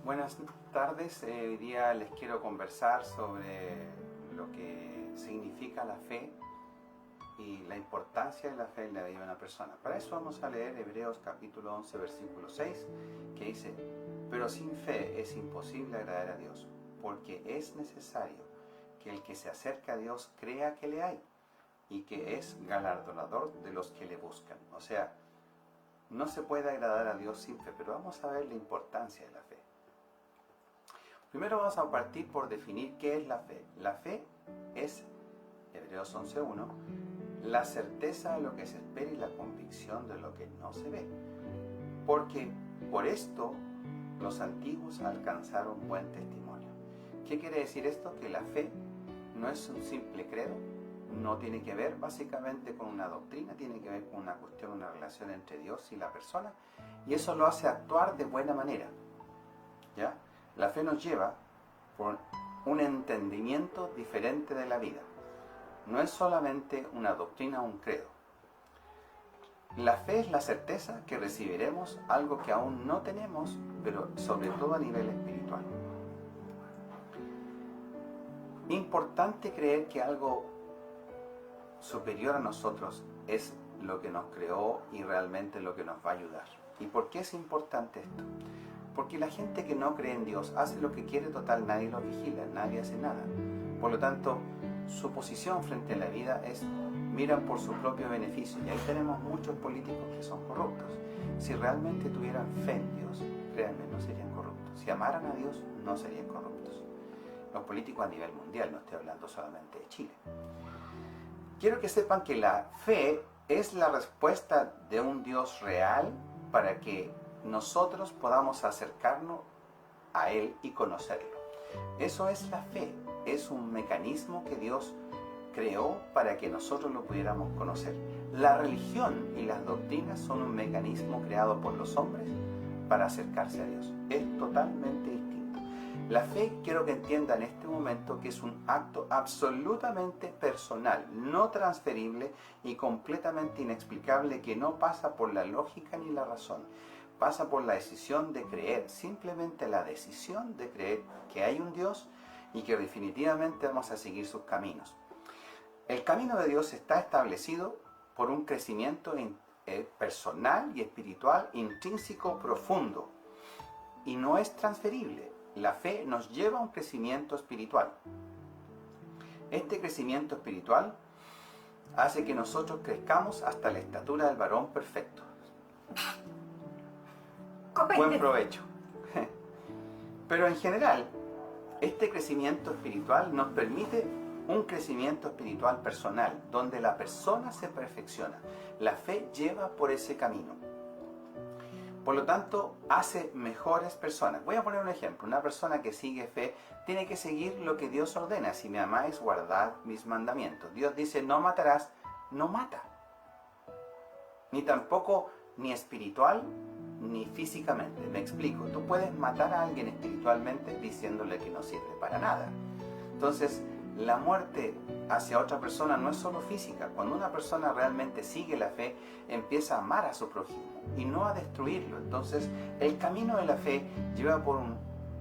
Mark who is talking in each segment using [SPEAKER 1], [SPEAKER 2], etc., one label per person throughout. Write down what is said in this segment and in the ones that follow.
[SPEAKER 1] Buenas tardes, hoy día les quiero conversar sobre lo que significa la fe y la importancia de la fe en la vida de una persona. Para eso vamos a leer Hebreos capítulo 11 versículo 6, que dice: pero sin fe es imposible agradar a Dios, porque es necesario que el que se acerca a Dios crea que le hay y que es galardonador de los que le buscan. O sea, no se puede agradar a Dios sin fe, pero vamos a ver la importancia de la fe. Primero vamos a partir por definir qué es la fe. La fe es, Hebreos 11.1, la certeza de lo que se espera y la convicción de lo que no se ve. Porque por esto los antiguos alcanzaron buen testimonio. ¿Qué quiere decir esto? Que la fe no es un simple credo, no tiene que ver básicamente con una doctrina, tiene que ver con una cuestión, una relación entre Dios y la persona, y eso lo hace actuar de buena manera, ¿ya? La fe nos lleva por un entendimiento diferente de la vida. No es solamente una doctrina o un credo. La fe es la certeza que recibiremos algo que aún no tenemos, pero sobre todo a nivel espiritual. Importante creer que algo superior a nosotros es lo que nos creó y realmente lo que nos va a ayudar. ¿Y por qué es importante esto? Porque la gente que no cree en Dios hace lo que quiere, total, nadie lo vigila, nadie hace nada. Por lo tanto, su posición frente a la vida es, miran por su propio beneficio. Y ahí tenemos muchos políticos que son corruptos. Si realmente tuvieran fe en Dios, créanme, no serían corruptos. Si amaran a Dios, no serían corruptos. Los políticos a nivel mundial, no estoy hablando solamente de Chile. Quiero que sepan que la fe es la respuesta de un Dios real para que nosotros podamos acercarnos a Él y conocerlo. Eso es la fe, es un mecanismo que Dios creó para que nosotros lo pudiéramos conocer. La religión y las doctrinas son un mecanismo creado por los hombres para acercarse a Dios. Es totalmente distinto. La fe, quiero que entiendan en este momento que es un acto absolutamente personal, no transferible y completamente inexplicable, que no pasa por la lógica ni la razón. Pasa por la decisión de creer, simplemente la decisión de creer que hay un Dios y que definitivamente vamos a seguir sus caminos. El camino de Dios está establecido por un crecimiento personal y espiritual intrínseco profundo y no es transferible. La fe nos lleva a un crecimiento espiritual. Este crecimiento espiritual hace que nosotros crezcamos hasta la estatura del varón perfecto. Buen provecho. Pero en general, este crecimiento espiritual nos permite un crecimiento espiritual personal, donde la persona se perfecciona. La fe lleva por ese camino. Por lo tanto, hace mejores personas. Voy a poner un ejemplo. Una persona que sigue fe tiene que seguir lo que Dios ordena. Si me amáis, guardad mis mandamientos. Dios dice, no matarás, no mata. Ni tampoco, ni espiritual, ni físicamente. Me explico. Tú puedes matar a alguien espiritualmente diciéndole que no sirve para nada. Entonces, la muerte hacia otra persona no es solo física. Cuando una persona realmente sigue la fe, empieza a amar a su prójimo y no a destruirlo. Entonces, el camino de la fe lleva por una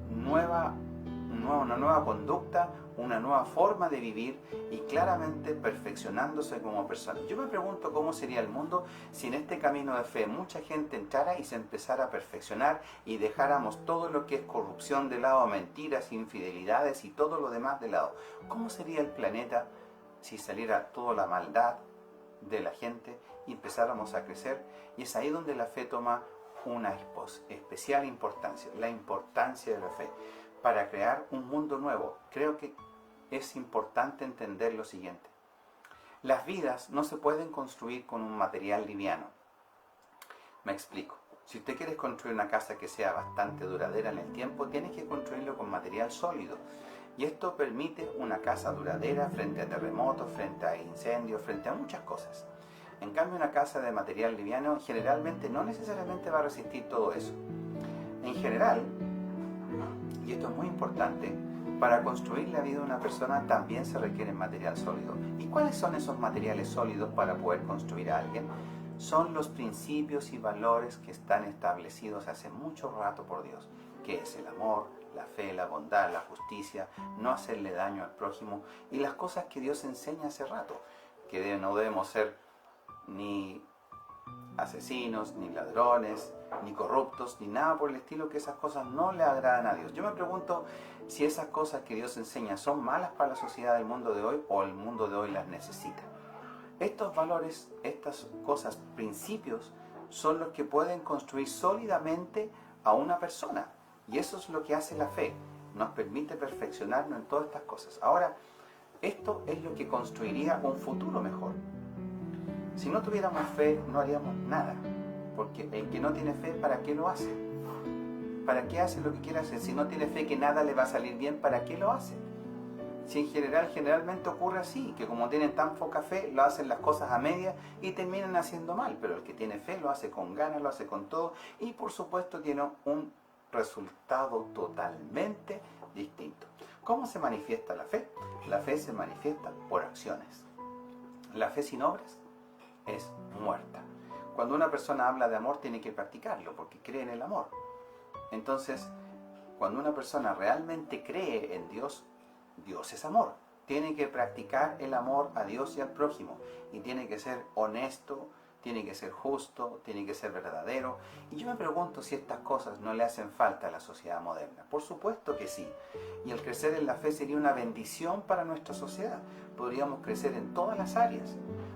[SPEAKER 1] nueva conducta, una nueva forma de vivir y claramente perfeccionándose como persona. Yo me pregunto cómo sería el mundo si en este camino de fe mucha gente entrara y se empezara a perfeccionar y dejáramos todo lo que es corrupción de lado, mentiras, infidelidades y todo lo demás de lado. ¿Cómo sería el planeta si saliera toda la maldad de la gente y empezáramos a crecer? Y es ahí donde la fe toma una especial importancia, la importancia de la fe para crear un mundo nuevo. Creo que es importante entender lo siguiente: las vidas no se pueden construir con un material liviano. Me explico. Si usted quiere construir una casa que sea bastante duradera en el tiempo, tienes que construirlo con material sólido. Y esto permite una casa duradera frente a terremotos, frente a incendios, frente a muchas cosas. En cambio, una casa de material liviano generalmente no necesariamente va a resistir todo eso. En general, y esto es muy importante, para construir la vida de una persona también se requiere material sólido. ¿Y cuáles son esos materiales sólidos para poder construir a alguien? son los principios y valores que están establecidos hace mucho rato por Dios, que es el amor, la fe, la bondad, la justicia, no hacerle daño al prójimo y las cosas que Dios enseña hace rato, que no debemos ser ni asesinos, ni ladrones, ni corruptos, ni nada por el estilo, que esas cosas no le agradan a Dios. Yo me pregunto si esas cosas que Dios enseña son malas para la sociedad del mundo de hoy o el mundo de hoy las necesita. Estos valores, estas cosas, principios, son los que pueden construir sólidamente a una persona. Y eso es lo que hace la fe. Nos permite perfeccionarnos en todas estas cosas. Ahora, esto es lo que construiría un futuro mejor. Si no tuviéramos fe, no haríamos nada. Porque el que no tiene fe, ¿para qué lo hace? ¿Para qué hace lo que quiere hacer? Si no tiene fe que nada le va a salir bien, ¿para qué lo hace? Si generalmente ocurre así, que como tienen tan poca fe, lo hacen las cosas a medias y terminan haciendo mal. Pero el que tiene fe lo hace con ganas, lo hace con todo y por supuesto tiene un resultado totalmente distinto. ¿Cómo se manifiesta la fe? La fe se manifiesta por acciones. La fe sin obras es muerta. Cuando una persona habla de amor tiene que practicarlo porque cree en el amor. Entonces, cuando una persona realmente cree en Dios, Dios es amor. Tiene que practicar el amor a Dios y al prójimo. Y tiene que ser honesto, tiene que ser justo, tiene que ser verdadero. Y yo me pregunto si estas cosas no le hacen falta a la sociedad moderna. Por supuesto que sí. Y el crecer en la fe sería una bendición para nuestra sociedad. Podríamos crecer en todas las áreas.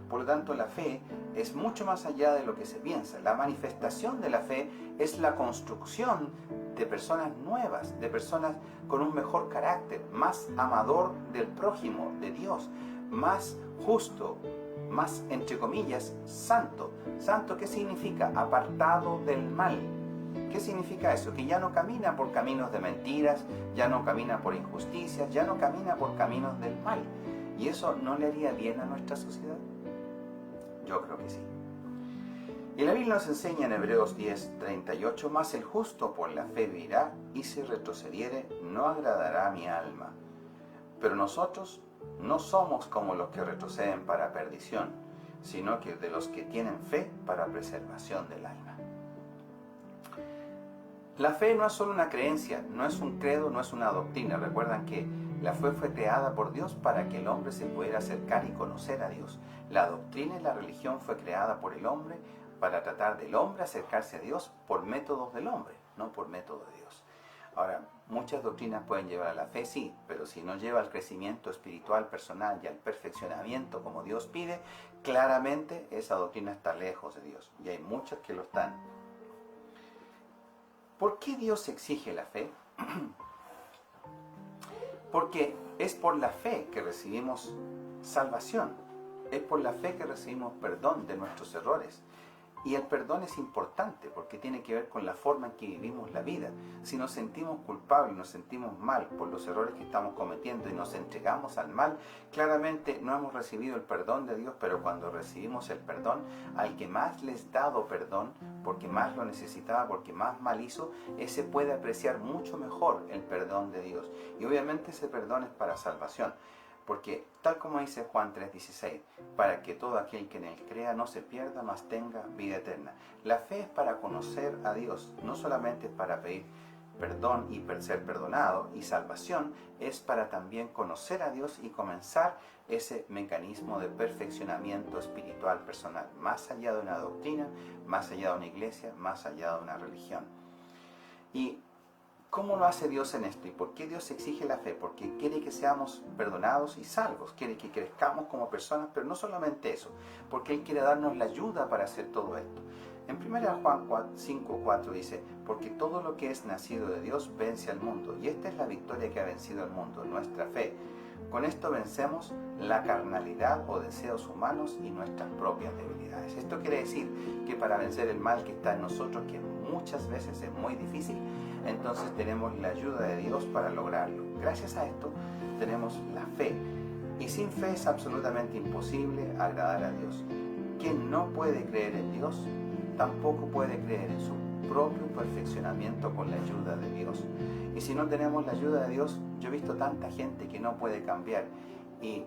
[SPEAKER 1] Por lo tanto, la fe es mucho más allá de lo que se piensa. La manifestación de la fe es la construcción de personas nuevas, de personas con un mejor carácter, más amador del prójimo, de Dios, más justo, más, entre comillas, santo. ¿Santo qué significa? Apartado del mal. ¿Qué significa eso? Que ya no camina por caminos de mentiras, ya no camina por injusticias, ya no camina por caminos del mal. ¿Y eso no le haría bien a nuestra sociedad? Yo creo que sí. Y la Biblia nos enseña en Hebreos 10:38, más el justo por la fe vivirá, y si retrocediere, no agradará a mi alma. Pero nosotros no somos como los que retroceden para perdición, sino que de los que tienen fe para preservación del alma. La fe no es solo una creencia, no es un credo, no es una doctrina. Recuerdan que la fe fue creada por Dios para que el hombre se pudiera acercar y conocer a Dios. La doctrina y la religión fue creada por el hombre para tratar del hombre acercarse a Dios por métodos del hombre, no por métodos de Dios. Ahora, muchas doctrinas pueden llevar a la fe, sí, pero si no lleva al crecimiento espiritual personal y al perfeccionamiento como Dios pide, claramente esa doctrina está lejos de Dios. Y hay muchas que lo están. ¿Por qué Dios exige la fe? Porque es por la fe que recibimos salvación. Es por la fe que recibimos perdón de nuestros errores. Y el perdón es importante porque tiene que ver con la forma en que vivimos la vida. Si nos sentimos culpables, nos sentimos mal por los errores que estamos cometiendo y nos entregamos al mal, claramente no hemos recibido el perdón de Dios, pero cuando recibimos el perdón, al que más les dado perdón, porque más lo necesitaba, porque más mal hizo, ese puede apreciar mucho mejor el perdón de Dios. Y obviamente ese perdón es para salvación. Porque, tal como dice Juan 3:16, para que todo aquel que en él crea no se pierda, mas tenga vida eterna. La fe es para conocer a Dios, no solamente es para pedir perdón y ser perdonado, y salvación es para también conocer a Dios y comenzar ese mecanismo de perfeccionamiento espiritual personal, más allá de una doctrina, más allá de una iglesia, más allá de una religión. Y ¿cómo lo hace Dios en esto? ¿Y por qué Dios exige la fe? Porque quiere que seamos perdonados y salvos. Quiere que crezcamos como personas, pero no solamente eso. Porque Él quiere darnos la ayuda para hacer todo esto. En 1 Juan 5:4 dice, porque todo lo que es nacido de Dios vence al mundo. Y esta es la victoria que ha vencido al mundo, nuestra fe. Con esto vencemos la carnalidad o deseos humanos y nuestras propias debilidades. Esto quiere decir que para vencer el mal que está en nosotros, que muchas veces es muy difícil, entonces tenemos la ayuda de Dios para lograrlo. Gracias a esto tenemos la fe. Y sin fe es absolutamente imposible agradar a Dios. Quien no puede creer en Dios, tampoco puede creer en su propio perfeccionamiento con la ayuda de Dios. Y si no tenemos la ayuda de Dios, yo he visto tanta gente que no puede cambiar. Y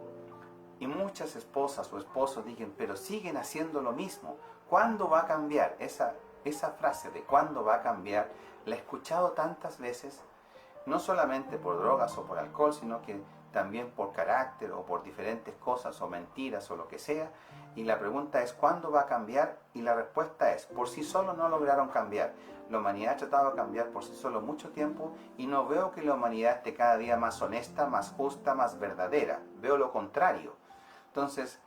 [SPEAKER 1] muchas esposas o esposos dicen, pero siguen haciendo lo mismo. ¿Cuándo va a cambiar? Esa frase de ¿cuándo va a cambiar? La he escuchado tantas veces, no solamente por drogas o por alcohol, sino que también por carácter o por diferentes cosas o mentiras o lo que sea. Y la pregunta es ¿cuándo va a cambiar? Y la respuesta es, por sí solo no lograron cambiar. La humanidad ha tratado de cambiar por sí solo mucho tiempo y no veo que la humanidad esté cada día más honesta, más justa, más verdadera. Veo lo contrario. Entonces,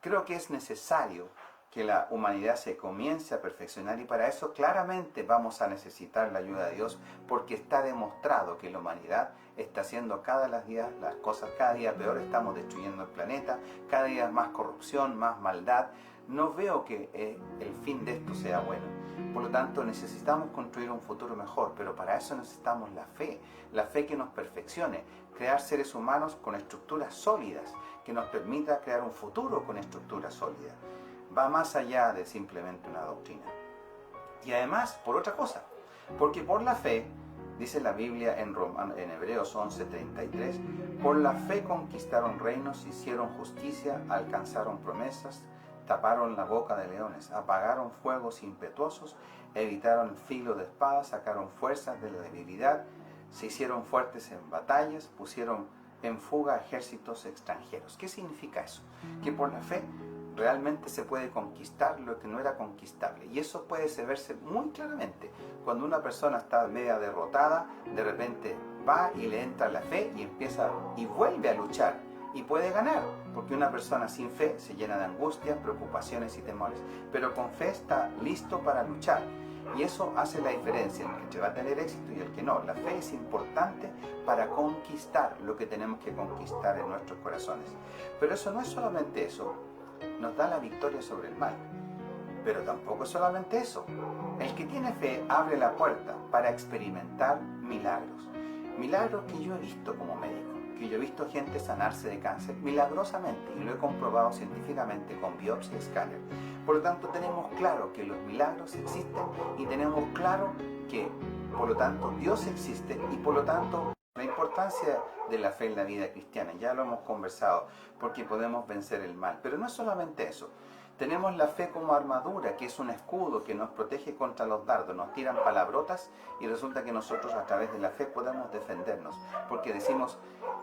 [SPEAKER 1] creo que es necesario que la humanidad se comience a perfeccionar y para eso claramente vamos a necesitar la ayuda de Dios porque está demostrado que la humanidad está haciendo cada día las cosas cada día peor, estamos destruyendo el planeta, cada día más corrupción, más maldad. No veo que el fin de esto sea bueno. Por lo tanto, necesitamos construir un futuro mejor, pero para eso necesitamos la fe que nos perfeccione, crear seres humanos con estructuras sólidas, que nos permita crear un futuro con estructuras sólidas. Va más allá de simplemente una doctrina. Y además, por otra cosa, porque por la fe, dice la Biblia en Hebreos 11:33, por la fe conquistaron reinos, hicieron justicia, alcanzaron promesas, taparon la boca de leones, apagaron fuegos impetuosos, evitaron el filo de espada, sacaron fuerzas de la debilidad, se hicieron fuertes en batallas, pusieron en fuga ejércitos extranjeros. ¿Qué significa eso? Que por la fe realmente se puede conquistar lo que no era conquistable. Y eso puede verse muy claramente. Cuando una persona está media derrotada, de repente va y le entra la fe y empieza y vuelve a luchar. Y puede ganar, porque una persona sin fe se llena de angustia, preocupaciones y temores. Pero con fe está listo para luchar. Y eso hace la diferencia entre el que va a tener éxito y el que no. La fe es importante para conquistar lo que tenemos que conquistar en nuestros corazones. Pero eso no es solamente eso. Nos da la victoria sobre el mal. Pero tampoco es solamente eso. El que tiene fe abre la puerta para experimentar milagros. Milagros que yo he visto como médico, que yo he visto gente sanarse de cáncer milagrosamente y lo he comprobado científicamente con biopsia y escáner. Por lo tanto, tenemos claro que los milagros existen y tenemos claro que, por lo tanto, Dios existe y por lo tanto, la importancia de la fe en la vida cristiana, ya lo hemos conversado, porque podemos vencer el mal. Pero no es solamente eso. Tenemos la fe como armadura, que es un escudo que nos protege contra los dardos. Nos tiran palabrotas y resulta que nosotros a través de la fe podemos defendernos. Porque decimos,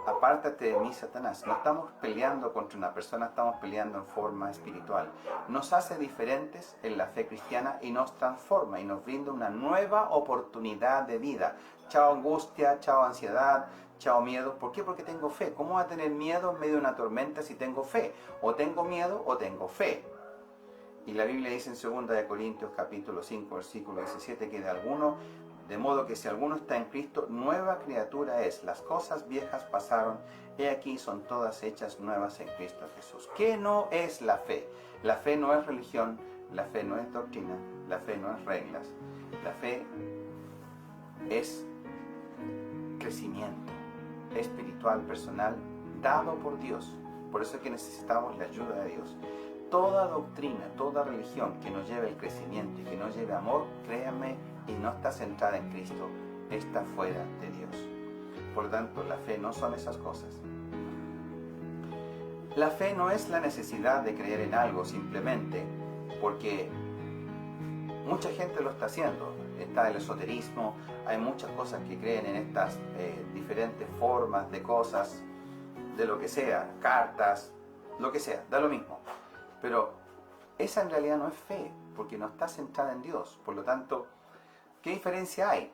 [SPEAKER 1] apártate de mí, Satanás. No estamos peleando contra una persona, estamos peleando en forma espiritual. Nos hace diferentes en la fe cristiana y nos transforma y nos brinda una nueva oportunidad de vida. Chao angustia, chao ansiedad, chao miedo. ¿Por qué? Porque tengo fe. ¿Cómo va a tener miedo en medio de una tormenta si tengo fe? O tengo miedo o tengo fe. Y la Biblia dice en 2 Corintios capítulo 5, versículo 17, que de modo que si alguno está en Cristo, nueva criatura es. Las cosas viejas pasaron, he aquí son todas hechas nuevas en Cristo Jesús. ¿Qué no es la fe? La fe no es religión, la fe no es doctrina, la fe no es reglas. La fe es crecimiento espiritual, personal, dado por Dios. Por eso es que necesitamos la ayuda de Dios. Toda doctrina, toda religión que nos lleve al crecimiento y que nos lleve amor, créanme, y no está centrada en Cristo, está fuera de Dios. Por lo tanto, la fe no son esas cosas. La fe no es la necesidad de creer en algo simplemente, porque mucha gente lo está haciendo. Está el esoterismo, hay muchas cosas que creen en estas diferentes formas de cosas, de lo que sea, cartas, lo que sea, da lo mismo. Pero esa en realidad no es fe, porque no está centrada en Dios. Por lo tanto, ¿qué diferencia hay?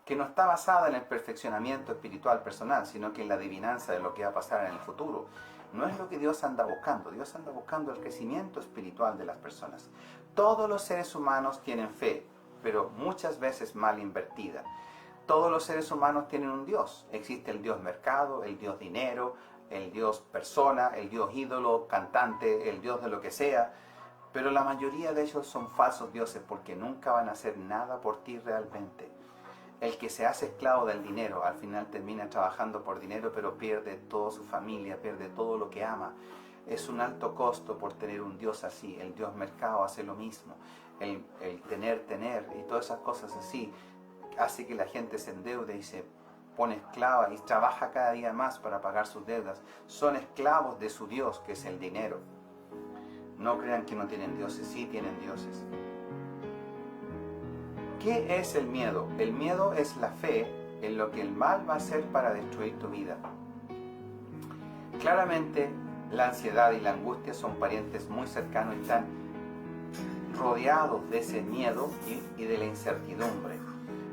[SPEAKER 1] Que no está basada en el perfeccionamiento espiritual personal, sino que en la adivinanza de lo que va a pasar en el futuro. No es lo que Dios anda buscando. Dios anda buscando el crecimiento espiritual de las personas. Todos los seres humanos tienen fe, pero muchas veces mal invertida. Todos los seres humanos tienen un Dios. Existe el Dios mercado, el Dios dinero, el Dios persona, el Dios ídolo, cantante, el Dios de lo que sea. Pero la mayoría de ellos son falsos dioses porque nunca van a hacer nada por ti realmente. El que se hace esclavo del dinero al final termina trabajando por dinero, pero pierde toda su familia, pierde todo lo que ama. Es un alto costo por tener un Dios así. El Dios mercado hace lo mismo. El tener y todas esas cosas así hace que la gente se endeude y se pone esclava y trabaja cada día más para pagar sus deudas. Son esclavos de su Dios, que es el dinero. No crean que no tienen dioses, sí tienen dioses. ¿Qué es el miedo? El miedo es la fe en lo que el mal va a hacer para destruir tu vida. Claramente, la ansiedad y la angustia son parientes muy cercanos y están rodeados de ese miedo y de la incertidumbre.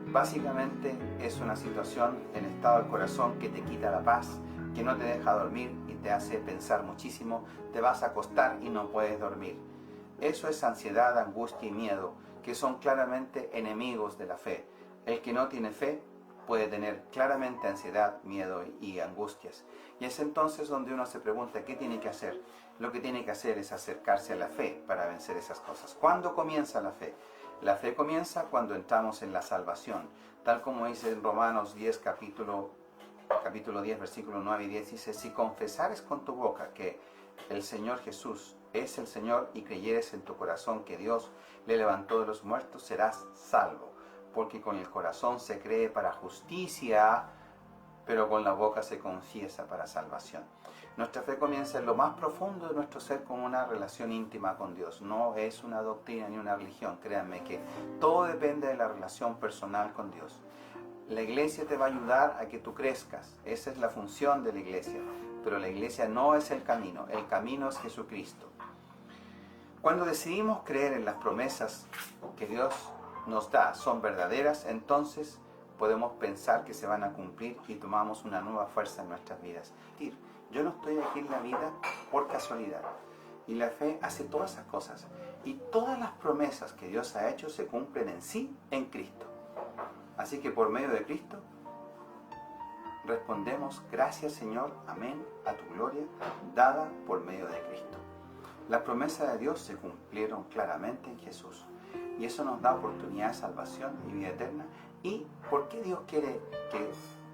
[SPEAKER 1] Básicamente es una situación en estado del corazón que te quita la paz, que no te deja dormir y te hace pensar muchísimo, te vas a acostar y no puedes dormir. Eso es ansiedad, angustia y miedo, que son claramente enemigos de la fe. El que no tiene fe puede tener claramente ansiedad, miedo y angustias. Y es entonces donde uno se pregunta ¿qué tiene que hacer? Lo que tiene que hacer es acercarse a la fe para vencer esas cosas. ¿Cuándo comienza la fe? La fe comienza cuando entramos en la salvación, tal como dice en Romanos 10, capítulo 10, versículos 9 y 10, dice: si confesares con tu boca que el Señor Jesús es el Señor y creyeres en tu corazón que Dios le levantó de los muertos, serás salvo. Porque con el corazón se cree para justicia, pero con la boca se confiesa para salvación. Nuestra fe comienza en lo más profundo de nuestro ser con una relación íntima con Dios. No es una doctrina ni una religión. Créanme que todo depende de la relación personal con Dios. La iglesia te va a ayudar a que tú crezcas. Esa es la función de la iglesia. Pero la iglesia no es el camino es Jesucristo. Cuando decidimos creer en las promesas que Dios nos da son verdaderas, entonces podemos pensar que se van a cumplir y tomamos una nueva fuerza en nuestras vidas. Yo no estoy aquí en la vida por casualidad. Y la fe hace todas esas cosas. Y todas las promesas que Dios ha hecho se cumplen en sí, en Cristo. Así que por medio de Cristo respondemos: gracias Señor, amén, a tu gloria, dada por medio de Cristo. Las promesas de Dios se cumplieron claramente en Jesús. Y eso nos da oportunidad de salvación y vida eterna. ¿Y por qué Dios quiere que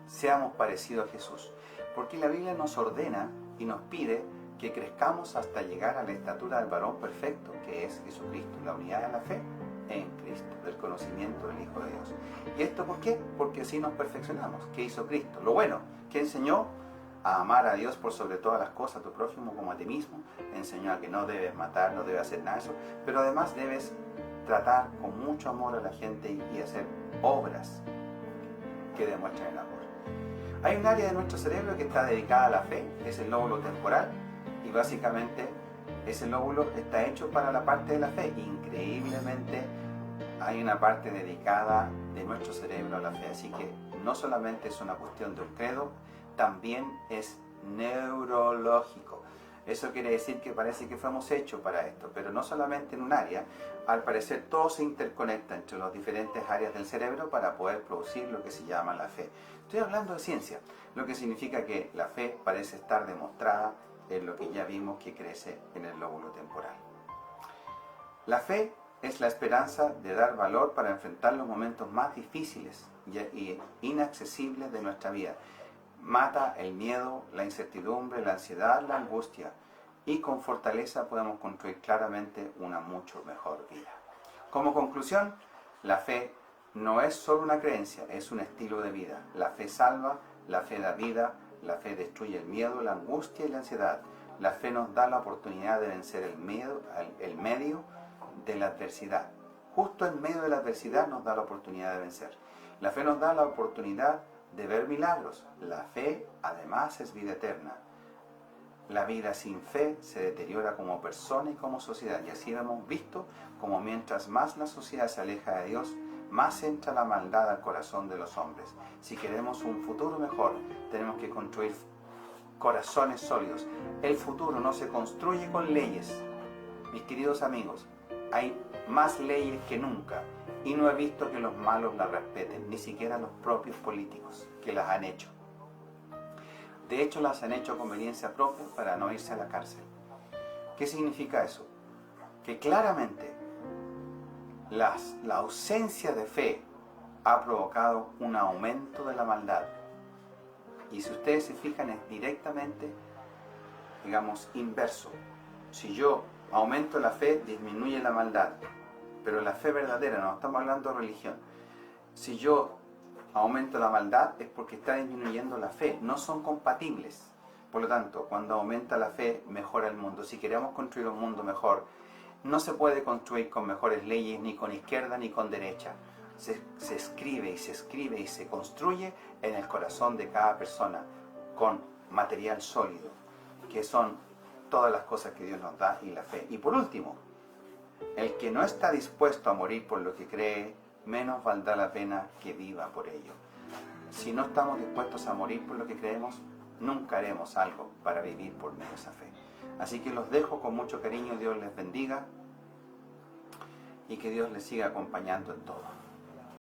[SPEAKER 1] seamos parecidos a Jesús? Porque la Biblia nos ordena y nos pide que crezcamos hasta llegar a la estatura del varón perfecto, que es Jesucristo, la unidad de la fe en Cristo, del conocimiento del Hijo de Dios. ¿Y esto por qué? Porque así nos perfeccionamos. ¿Qué hizo Cristo? Lo bueno, que enseñó a amar a Dios por sobre todas las cosas, a tu prójimo como a ti mismo. Enseñó a que no debes matar, no debes hacer nada de eso, pero además debes tratar con mucho amor a la gente y hacer obras que demuestren el amor. Hay un área de nuestro cerebro que está dedicada a la fe, es el lóbulo temporal, y básicamente ese lóbulo está hecho para la parte de la fe. Increíblemente hay una parte dedicada de nuestro cerebro a la fe, así que no solamente es una cuestión de un credo, también es neurológico. Eso quiere decir que parece que fuimos hechos para esto, pero no solamente en un área. Al parecer todo se interconecta entre las diferentes áreas del cerebro para poder producir lo que se llama la fe. Estoy hablando de ciencia, lo que significa que la fe parece estar demostrada en lo que ya vimos que crece en el lóbulo temporal. La fe es la esperanza de dar valor para enfrentar los momentos más difíciles y inaccesibles de nuestra vida. Mata el miedo, la incertidumbre, la ansiedad, la angustia, y con fortaleza podemos construir claramente una mucho mejor vida. Como conclusión, la fe no es solo una creencia, es un estilo de vida. La fe salva, la fe da vida, la fe destruye el miedo, la angustia y la ansiedad. La fe nos da la oportunidad de vencer el medio de la adversidad. Justo en medio de la adversidad nos da la oportunidad de vencer. La fe nos da la oportunidad de ver milagros. La fe además es vida eterna. La vida sin fe se deteriora como persona y como sociedad, y así hemos visto como mientras más la sociedad se aleja de Dios, más entra la maldad al corazón de los hombres. Si queremos un futuro mejor, tenemos que construir corazones sólidos. El futuro no se construye con leyes. Mis queridos amigos, hay más leyes que nunca, y no he visto que los malos las respeten, ni siquiera los propios políticos que las han hecho. De hecho, las han hecho a conveniencia propia para no irse a la cárcel. ¿Qué significa eso? Que claramente la ausencia de fe ha provocado un aumento de la maldad. Y si ustedes se fijan, es directamente, digamos, inverso. Si yo aumento la fe, disminuye la maldad. Pero la fe verdadera, no estamos hablando de religión. Si yo aumento la maldad es porque está disminuyendo la fe. No son compatibles. Por lo tanto, cuando aumenta la fe, mejora el mundo. Si queremos construir un mundo mejor, no se puede construir con mejores leyes, ni con izquierda ni con derecha. Se escribe y se escribe y se construye en el corazón de cada persona, con material sólido, que son todas las cosas que Dios nos da y la fe. Y por último, el que no está dispuesto a morir por lo que cree, menos valdrá la pena que viva por ello. Si no estamos dispuestos a morir por lo que creemos, nunca haremos algo para vivir por medio de esa fe. Así que los dejo con mucho cariño, Dios les bendiga y que Dios les siga acompañando en todo.